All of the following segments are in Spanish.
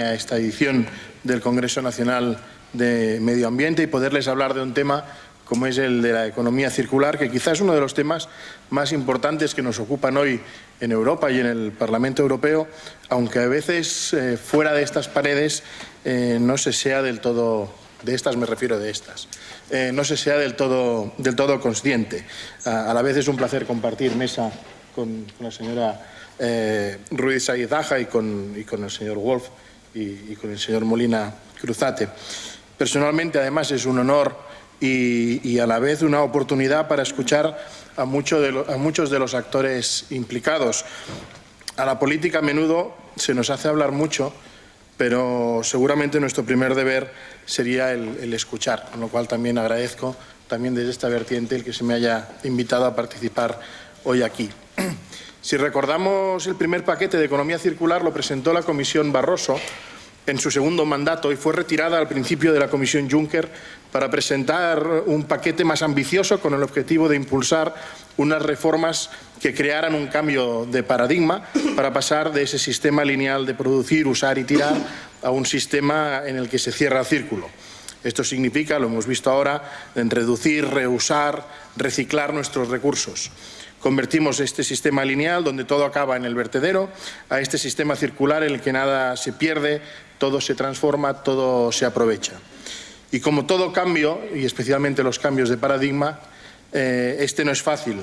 a esta edición del Congreso Nacional de Medio Ambiente y poderles hablar de un tema como es el de la economía circular, que quizás es uno de los temas más importantes que nos ocupan hoy en Europa y en el Parlamento Europeo, aunque a veces fuera de estas paredes no se sea del todo, no se sea del todo consciente. A la vez es un placer compartir mesa con la señora Ruiz Sáiz Aja y con el señor Wolf y con el señor Molina Cruzate. Personalmente, además, es un honor y a la vez una oportunidad para escuchar a muchos de los actores implicados. A la política a menudo se nos hace hablar mucho, pero seguramente nuestro primer deber sería el escuchar, con lo cual también agradezco también desde esta vertiente el que se me haya invitado a participar hoy aquí. Si recordamos, el primer paquete de economía circular lo presentó la Comisión Barroso en su segundo mandato y fue retirada al principio de la Comisión Juncker para presentar un paquete más ambicioso con el objetivo de impulsar unas reformas que crearan un cambio de paradigma para pasar de ese sistema lineal de producir, usar y tirar a un sistema en el que se cierra el círculo. Esto significa, lo hemos visto ahora, en reducir, reusar, reciclar nuestros recursos. Convertimos este sistema lineal, donde todo acaba en el vertedero, a este sistema circular en el que nada se pierde, todo se transforma, todo se aprovecha. Y como todo cambio, y especialmente los cambios de paradigma, este no es fácil.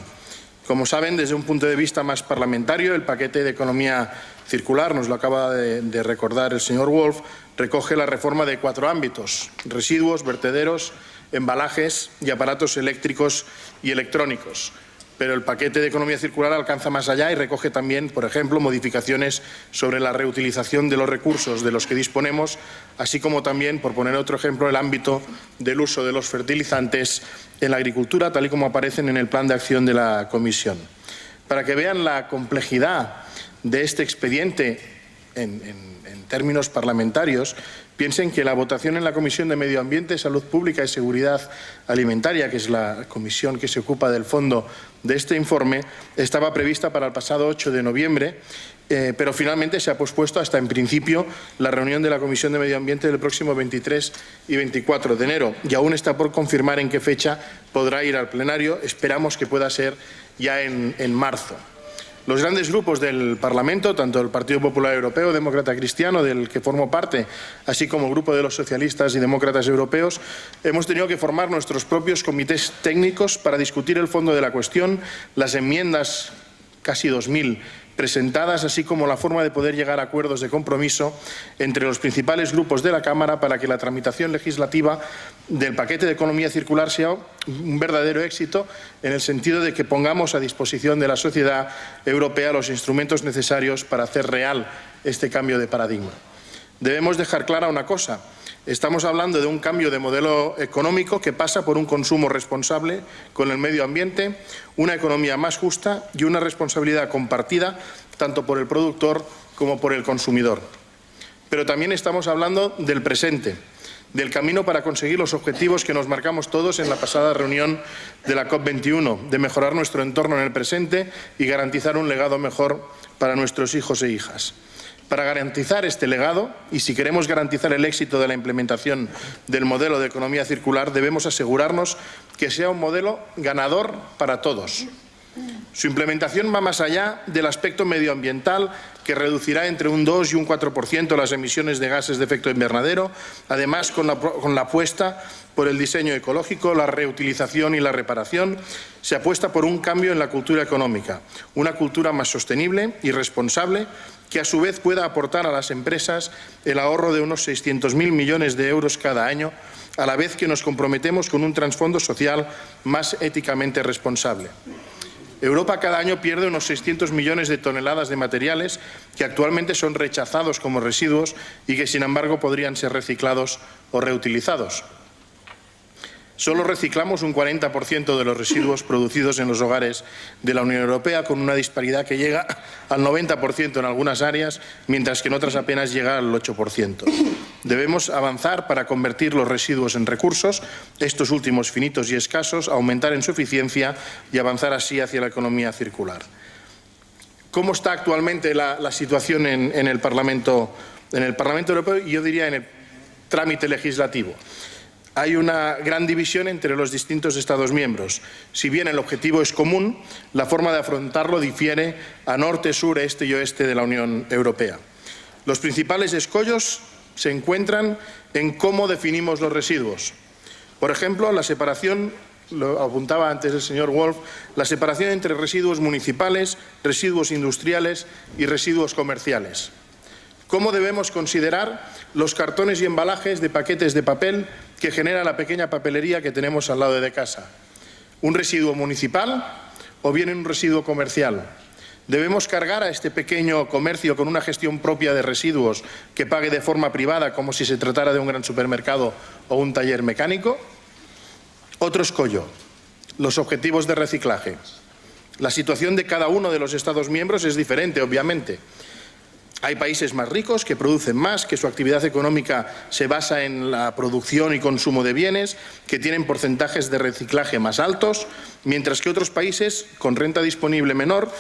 Como saben, desde un punto de vista más parlamentario, el paquete de economía circular, nos lo acaba de recordar el señor Wolf, recoge la reforma de 4 ámbitos: residuos, vertederos, embalajes y aparatos eléctricos y electrónicos. Pero el paquete de economía circular alcanza más allá y recoge también, por ejemplo, modificaciones sobre la reutilización de los recursos de los que disponemos, así como también, por poner otro ejemplo, el ámbito del uso de los fertilizantes en la agricultura, tal y como aparecen en el plan de acción de la Comisión. Para que vean la complejidad de este expediente en términos parlamentarios, piensen que la votación en la Comisión de Medio Ambiente, Salud Pública y Seguridad Alimentaria, que es la comisión que se ocupa del fondo de este informe, estaba prevista para el pasado 8 de noviembre, pero finalmente se ha pospuesto hasta, en principio, la reunión de la Comisión de Medio Ambiente del próximo 23 y 24 de enero. Y aún está por confirmar en qué fecha podrá ir al plenario. Esperamos que pueda ser ya en marzo. Los grandes grupos del Parlamento, tanto el Partido Popular Europeo, Demócrata Cristiano, del que formo parte, así como el Grupo de los Socialistas y Demócratas Europeos, hemos tenido que formar nuestros propios comités técnicos para discutir el fondo de la cuestión, las enmiendas, casi 2000, presentadas, así como la forma de poder llegar a acuerdos de compromiso entre los principales grupos de la Cámara para que la tramitación legislativa del paquete de economía circular sea un verdadero éxito, en el sentido de que pongamos a disposición de la sociedad europea los instrumentos necesarios para hacer real este cambio de paradigma. Debemos dejar clara una cosa: estamos hablando de un cambio de modelo económico que pasa por un consumo responsable con el medio ambiente, una economía más justa y una responsabilidad compartida tanto por el productor como por el consumidor. Pero también estamos hablando del presente, del camino para conseguir los objetivos que nos marcamos todos en la pasada reunión de la COP21, de mejorar nuestro entorno en el presente y garantizar un legado mejor para nuestros hijos e hijas. Para garantizar este legado, y si queremos garantizar el éxito de la implementación del modelo de economía circular, debemos asegurarnos que sea un modelo ganador para todos. Su implementación va más allá del aspecto medioambiental, que reducirá entre un 2 y un 4% las emisiones de gases de efecto invernadero, además con la apuesta por el diseño ecológico, la reutilización y la reparación. Se apuesta por un cambio en la cultura económica, una cultura más sostenible y responsable, que a su vez pueda aportar a las empresas el ahorro de unos 600.000 millones de euros cada año, a la vez que nos comprometemos con un trasfondo social más éticamente responsable. Europa cada año pierde unos 600 millones de toneladas de materiales que actualmente son rechazados como residuos y que, sin embargo, podrían ser reciclados o reutilizados. Solo reciclamos un 40% de los residuos producidos en los hogares de la Unión Europea, con una disparidad que llega al 90% en algunas áreas, mientras que en otras apenas llega al 8%. Debemos avanzar para convertir los residuos en recursos, estos últimos finitos y escasos, aumentar en su eficiencia y avanzar así hacia la economía circular. ¿Cómo está actualmente la situación en el Parlamento en el Parlamento Europeo y yo diría en el trámite legislativo. Hay una gran división entre los distintos Estados miembros. Si bien el objetivo es común, la forma de afrontarlo difiere a norte, sur, este y oeste de la Unión Europea. Los principales escollos se encuentran en cómo definimos los residuos. Por ejemplo, la separación, lo apuntaba antes el señor Wolf, la separación entre residuos municipales, residuos industriales y residuos comerciales. ¿Cómo debemos considerar los cartones y embalajes de paquetes de papel que genera la pequeña papelería que tenemos al lado de casa? ¿Un residuo municipal o bien un residuo comercial? ¿Debemos cargar a este pequeño comercio con una gestión propia de residuos que pague de forma privada como si se tratara de un gran supermercado o un taller mecánico? Otro escollo, los objetivos de reciclaje. La situación de cada uno de los Estados miembros es diferente, obviamente. Hay países más ricos que producen más, que su actividad económica se basa en la producción y consumo de bienes, que tienen porcentajes de reciclaje más altos, mientras que otros países con renta disponible menor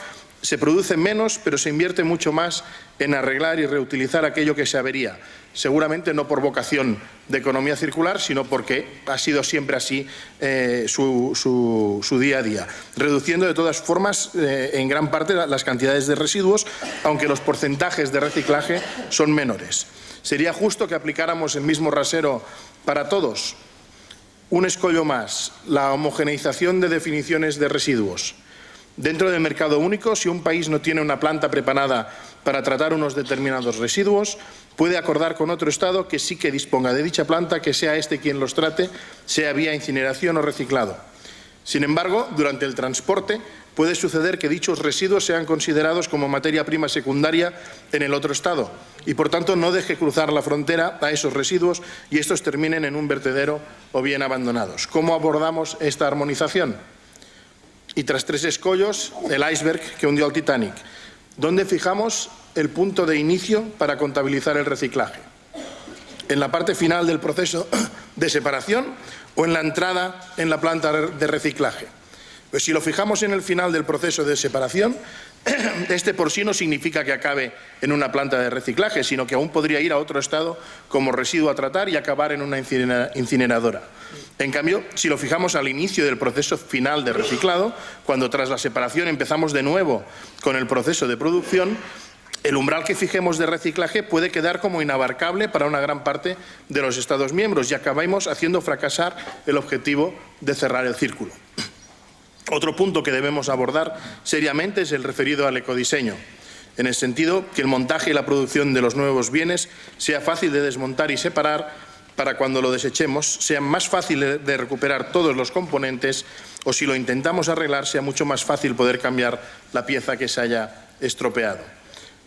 se produce menos, pero se invierte mucho más en arreglar y reutilizar aquello que se avería. Seguramente no por vocación de economía circular, sino porque ha sido siempre así su día a día, reduciendo de todas formas en gran parte las cantidades de residuos, aunque los porcentajes de reciclaje son menores. ¿Sería justo que aplicáramos el mismo rasero para todos? Un escollo más, la homogeneización de definiciones de residuos. Dentro del mercado único, si un país no tiene una planta preparada para tratar unos determinados residuos, puede acordar con otro Estado que sí que disponga de dicha planta, que sea este quien los trate, sea vía incineración o reciclado. Sin embargo, durante el transporte puede suceder que dichos residuos sean considerados como materia prima secundaria en el otro Estado y, por tanto, no deje cruzar la frontera a esos residuos y estos terminen en un vertedero o bien abandonados. ¿Cómo abordamos esta armonización? Y tras 3 escollos, el iceberg que hundió al Titanic. ¿Dónde fijamos el punto de inicio para contabilizar el reciclaje? ¿En la parte final del proceso de separación o en la entrada en la planta de reciclaje? Pues si lo fijamos en el final del proceso de separación, este por sí no significa que acabe en una planta de reciclaje, sino que aún podría ir a otro estado como residuo a tratar y acabar en una incineradora. En cambio, si lo fijamos al inicio del proceso final de reciclado, cuando tras la separación empezamos de nuevo con el proceso de producción, el umbral que fijemos de reciclaje puede quedar como inabarcable para una gran parte de los Estados miembros y acabamos haciendo fracasar el objetivo de cerrar el círculo. Otro punto que debemos abordar seriamente es el referido al ecodiseño, en el sentido que el montaje y la producción de los nuevos bienes sea fácil de desmontar y separar para cuando lo desechemos sea más fácil de recuperar todos los componentes o si lo intentamos arreglar sea mucho más fácil poder cambiar la pieza que se haya estropeado.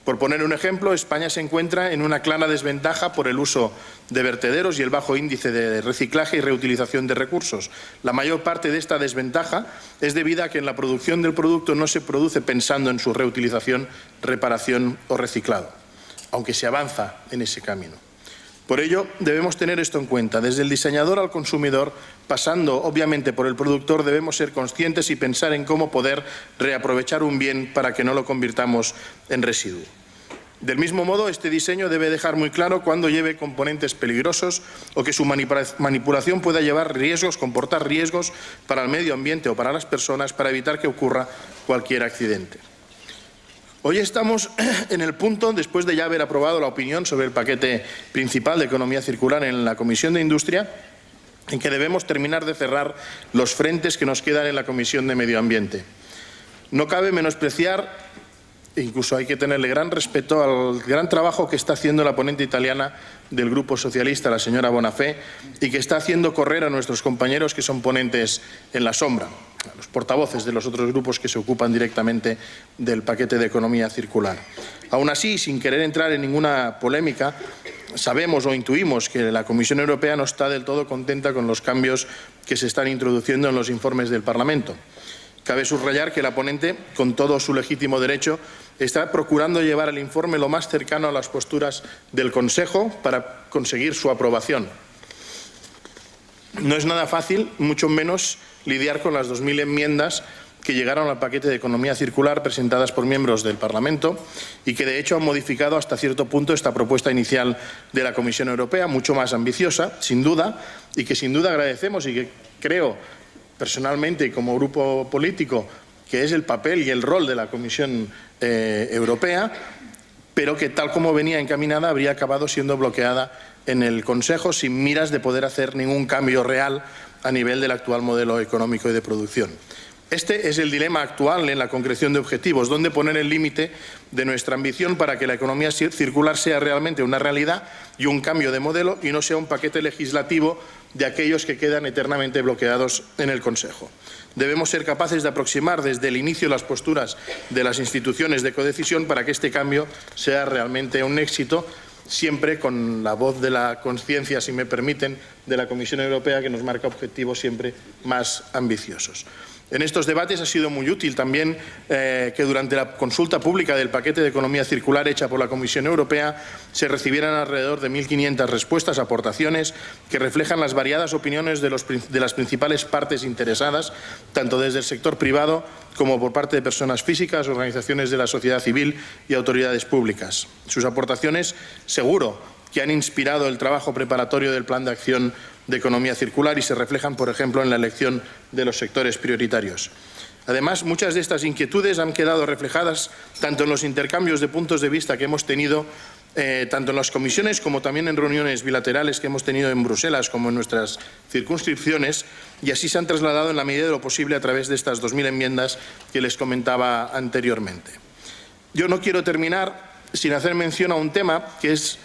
Por poner un ejemplo, España se encuentra en una clara desventaja por el uso de vertederos y el bajo índice de reciclaje y reutilización de recursos. La mayor parte de esta desventaja es debida a que en la producción del producto no se produce pensando en su reutilización, reparación o reciclado, aunque se avanza en ese camino. Por ello, debemos tener esto en cuenta. Desde el diseñador al consumidor, pasando obviamente por el productor, debemos ser conscientes y pensar en cómo poder reaprovechar un bien para que no lo convirtamos en residuo. Del mismo modo, este diseño debe dejar muy claro cuándo lleve componentes peligrosos o que su manipulación pueda comportar riesgos para el medio ambiente o para las personas para evitar que ocurra cualquier accidente. Hoy estamos en el punto, después de ya haber aprobado la opinión sobre el paquete principal de economía circular en la Comisión de Industria, en que debemos terminar de cerrar los frentes que nos quedan en la Comisión de Medio Ambiente. No cabe menospreciar, incluso hay que tenerle gran respeto al gran trabajo que está haciendo la ponente italiana del Grupo Socialista, la señora Bonafè, y que está haciendo correr a nuestros compañeros que son ponentes en la sombra, a los portavoces de los otros grupos que se ocupan directamente del paquete de economía circular. Aún así, sin querer entrar en ninguna polémica, sabemos o intuimos que la Comisión Europea no está del todo contenta con los cambios que se están introduciendo en los informes del Parlamento. Cabe subrayar que la ponente, con todo su legítimo derecho, está procurando llevar el informe lo más cercano a las posturas del Consejo para conseguir su aprobación. No es nada fácil, mucho menos lidiar con las 2000 enmiendas que llegaron al paquete de economía circular presentadas por miembros del Parlamento y que, de hecho, han modificado hasta cierto punto esta propuesta inicial de la Comisión Europea, mucho más ambiciosa, sin duda, y que sin duda agradecemos y que creo personalmente y como grupo político que es el papel y el rol de la Comisión Europea, pero que, tal como venía encaminada, habría acabado siendo bloqueada en el Consejo sin miras de poder hacer ningún cambio real a nivel del actual modelo económico y de producción. Este es el dilema actual en la concreción de objetivos, dónde poner el límite de nuestra ambición para que la economía circular sea realmente una realidad y un cambio de modelo y no sea un paquete legislativo de aquellos que quedan eternamente bloqueados en el Consejo. Debemos ser capaces de aproximar desde el inicio las posturas de las instituciones de codecisión para que este cambio sea realmente un éxito, siempre con la voz de la conciencia, si me permiten, de la Comisión Europea, que nos marca objetivos siempre más ambiciosos. En estos debates ha sido muy útil también que durante la consulta pública del paquete de economía circular hecha por la Comisión Europea se recibieran alrededor de 1.500 respuestas, aportaciones que reflejan las variadas opiniones de las principales partes interesadas, tanto desde el sector privado como por parte de personas físicas, organizaciones de la sociedad civil y autoridades públicas. Sus aportaciones, seguro, que han inspirado el trabajo preparatorio del Plan de Acción de Economía Circular y se reflejan, por ejemplo, en la elección de los sectores prioritarios. Además, muchas de estas inquietudes han quedado reflejadas tanto en los intercambios de puntos de vista que hemos tenido, tanto en las comisiones como también en reuniones bilaterales que hemos tenido en Bruselas como en nuestras circunscripciones, y así se han trasladado en la medida de lo posible a través de estas 2.000 enmiendas que les comentaba anteriormente. Yo no quiero terminar sin hacer mención a un tema que es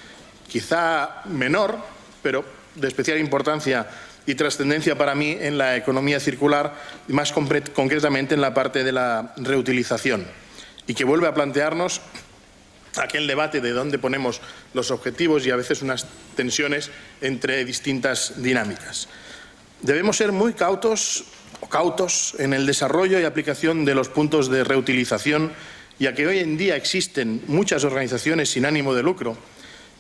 quizá menor, pero de especial importancia y trascendencia para mí en la economía circular, y más concretamente en la parte de la reutilización, y que vuelve a plantearnos aquel debate de dónde ponemos los objetivos y a veces unas tensiones entre distintas dinámicas. Debemos ser muy cautos en el desarrollo y aplicación de los puntos de reutilización, ya que hoy en día existen muchas organizaciones sin ánimo de lucro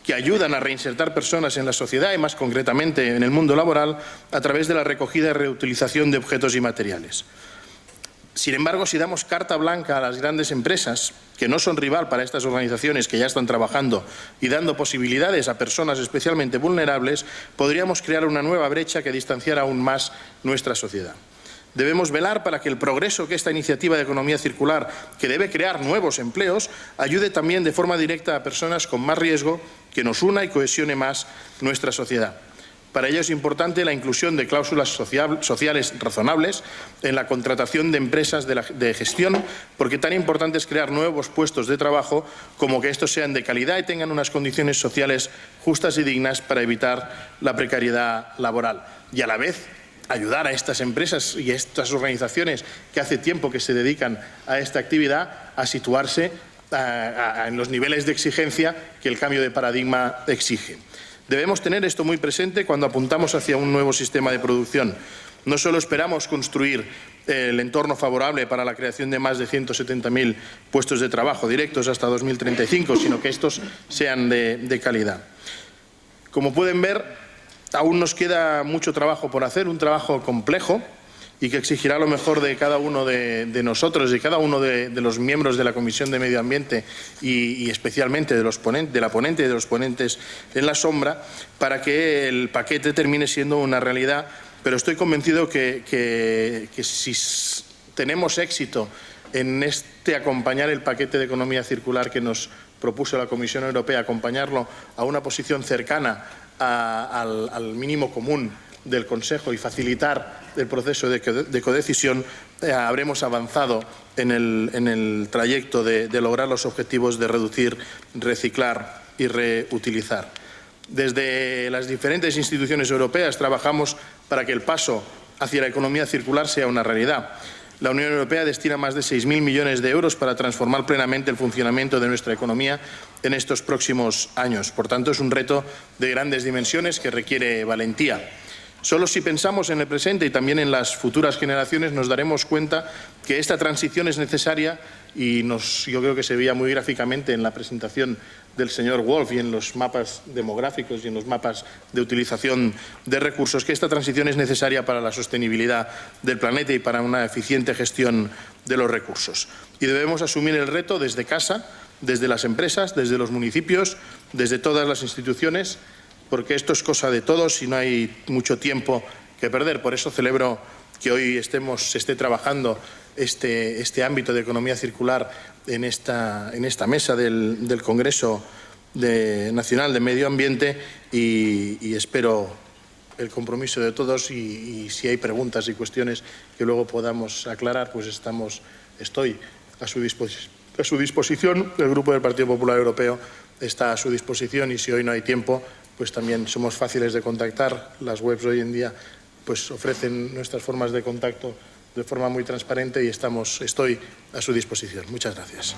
que ayudan a reinsertar personas en la sociedad y, más concretamente, en el mundo laboral a través de la recogida y reutilización de objetos y materiales. Sin embargo, si damos carta blanca a las grandes empresas, que no son rival para estas organizaciones que ya están trabajando y dando posibilidades a personas especialmente vulnerables, podríamos crear una nueva brecha que distanciara aún más nuestra sociedad. Debemos velar para que el progreso que esta iniciativa de economía circular, que debe crear nuevos empleos, ayude también de forma directa a personas con más riesgo, que nos una y cohesione más nuestra sociedad. Para ello es importante la inclusión de cláusulas sociales razonables en la contratación de empresas de gestión, porque tan importante es crear nuevos puestos de trabajo como que estos sean de calidad y tengan unas condiciones sociales justas y dignas para evitar la precariedad laboral. Y a la vez ayudar a estas empresas y a estas organizaciones que hace tiempo que se dedican a esta actividad a situarse en los niveles de exigencia que el cambio de paradigma exige. Debemos tener esto muy presente cuando apuntamos hacia un nuevo sistema de producción. No solo esperamos construir el entorno favorable para la creación de más de 170.000 puestos de trabajo directos hasta 2035, sino que estos sean de calidad. Como pueden ver, aún nos queda mucho trabajo por hacer, un trabajo complejo y que exigirá lo mejor de cada uno de nosotros, de cada uno de los miembros de la Comisión de Medio Ambiente y especialmente de la ponente y de los ponentes en la sombra, para que el paquete termine siendo una realidad. Pero estoy convencido que si tenemos éxito en acompañar el paquete de economía circular que nos propuso la Comisión Europea, acompañarlo a una posición cercana al mínimo común del Consejo y facilitar el proceso de codecisión, habremos avanzado en el trayecto de lograr los objetivos de reducir, reciclar y reutilizar. Desde las diferentes instituciones europeas trabajamos para que el paso hacia la economía circular sea una realidad. La Unión Europea destina más de 6.000 millones de euros para transformar plenamente el funcionamiento de nuestra economía en estos próximos años. Por tanto, es un reto de grandes dimensiones que requiere valentía. Solo si pensamos en el presente y también en las futuras generaciones nos daremos cuenta que esta transición es necesaria y yo creo que se veía muy gráficamente en la presentación del señor Wolf y en los mapas demográficos y en los mapas de utilización de recursos, que esta transición es necesaria para la sostenibilidad del planeta y para una eficiente gestión de los recursos. Y debemos asumir el reto desde casa, desde las empresas, desde los municipios, desde todas las instituciones, porque esto es cosa de todos y no hay mucho tiempo que perder. Por eso celebro que hoy se esté trabajando este ámbito de economía circular en esta mesa del Congreso Nacional de Medio Ambiente y espero el compromiso de todos y si hay preguntas y cuestiones que luego podamos aclarar, pues estoy a su disposición. El Grupo del Partido Popular Europeo está a su disposición y si hoy no hay tiempo, pues también somos fáciles de contactar. Las webs hoy en día pues ofrecen nuestras formas de contacto de forma muy transparente y estoy a su disposición. Muchas gracias.